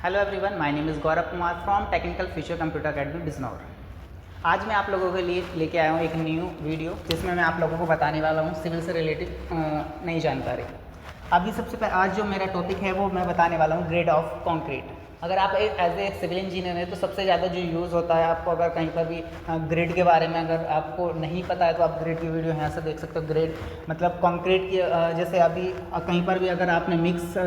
Hello everyone, my name is Gaurav Kumar from technical future computer academy Bijnor. आज मैं आप लोगों के लिए लेके आया हूँ एक न्यू वीडियो जिसमें मैं आप लोगों को बताने वाला हूँ सिविल से रिलेटेड नई जानकारी। अभी सबसे पहले आज जो मेरा टॉपिक है वो मैं बताने वाला हूँ ग्रेड ऑफ कंक्रीट। अगर आप एज ए सिविल इंजीनियर है तो सबसे ज़्यादा जो यूज़ होता है आपको, अगर कहीं पर भी ग्रेड के बारे में अगर आपको नहीं पता है तो आप ग्रेड की वीडियो यहाँ से देख सकते हो। ग्रेड मतलब कंक्रीट की, जैसे अभी कहीं पर भी अगर आपने मिक्स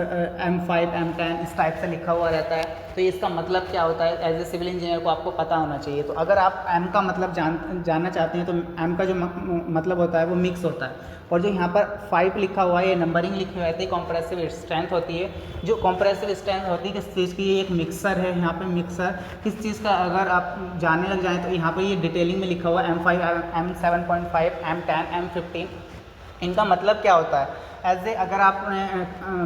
M5 M10 इस टाइप से लिखा हुआ रहता है तो इसका मतलब क्या होता है, एज ए सिविल इंजीनियर को आपको पता होना चाहिए। तो अगर आप M का मतलब जानना चाहते हैं तो M का जो मतलब होता है वो मिक्स होता है, और जो यहाँ पर 5 लिखा हुआ है ये नंबरिंग लिखी हुई रहती है, कॉम्प्रेसिव स्ट्रेंथ होती है। जो कॉम्प्रेसिव स्ट्रेंथ होती है किस चीज़ की, ये एक मिक्सर है। यहाँ पे मिक्सर किस चीज़ का अगर आप जानने लग जाएँ तो यहाँ पर ये डिटेलिंग में लिखा हुआ है M5 M7.5 M10 M15। इनका मतलब क्या होता है, एज ए अगर आप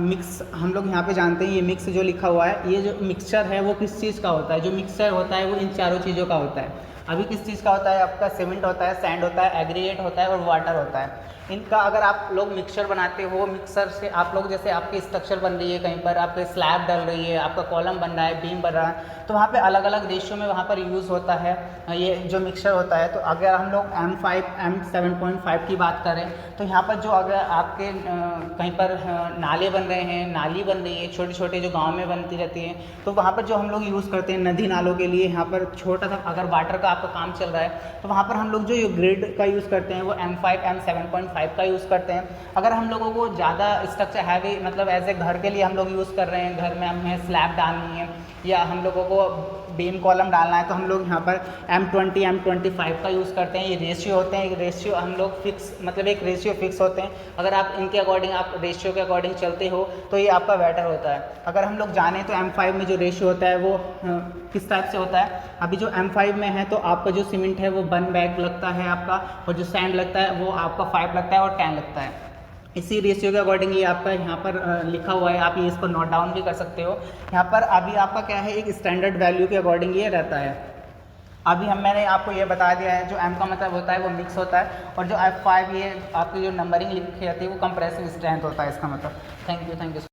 मिक्स, हम लोग यहाँ पे जानते हैं ये मिक्स जो लिखा हुआ है, ये जो मिक्सचर है वो किस चीज़ का होता है। जो मिक्सचर होता है वो इन चारों चीज़ों का होता है। अभी किस चीज़ का होता है, आपका सीमेंट होता है, सैंड होता है, एग्रीगेट होता है और वाटर होता है। इनका अगर आप लोग मिक्सचर बनाते हो, मिक्सर से आप लोग जैसे आपकी स्ट्रक्चर बन रही है, कहीं पर आपके स्लैब डल रही है, आपका कॉलम बन रहा है, बीम बन रहा है, तो वहाँ पे अलग अलग रेशियो में वहाँ पर यूज़ होता है ये जो मिक्सचर होता है। तो अगर हम लोग M5 M7.5 की बात करें तो यहाँ पर जो अगर आपके कहीं पर नाले बन रहे हैं, नाली बन रही है, छोटे छोटे जो गाँव में बनती रहती है, तो वहाँ पर जो हम लोग यूज़ करते हैं नदी नालों के लिए, यहाँ पर छोटा सा अगर वाटर का आपका काम चल रहा है तो वहाँ पर हम लोग जो ग्रेड का यूज़ करते हैं वो M5 M7.5 का यूज़ करते हैं। अगर हम लोगों को ज़्यादा स्ट्रक्चर हैवी, मतलब एज ए घर के लिए हम लोग यूज़ कर रहे हैं, घर में हमें स्लैब डालनी है या हम लोगों को बीम कॉलम डालना है, तो हम लोग यहाँ पर M20 M25 का यूज़ करते हैं। ये रेशियो होते हैं, एक रेशियो हम लोग फिक्स, मतलब एक रेशियो फिक्स होते हैं। अगर आप इनके अकॉर्डिंग, आप रेशियो के अकॉर्डिंग चलते हो तो ये आपका बेटर होता है। अगर हम लोग जाने तो M5 में जो रेशियो होता है वो किस टाइप से होता है, अभी जो M5 में है तो आपका जो सीमेंट है वो 1 बैग लगता है आपका, और जो सैंड लगता है वो आपका 5 लगता है और 10 लगता है। इसी रेशियो के अकॉर्डिंग ये आपका यहाँ पर लिखा हुआ है, आप ये इसको नोट डाउन भी कर सकते हो। यहाँ पर अभी आपका क्या है, एक स्टैंडर्ड वैल्यू के अकॉर्डिंग ये रहता है। अभी मैंने आपको ये बता दिया है, जो M का मतलब होता है वो मिक्स होता है, और जो F5 ये आपकी जो नंबरिंग लिखी रहती है वो कंप्रेसिव स्ट्रेंथ होता है इसका मतलब। Thank you.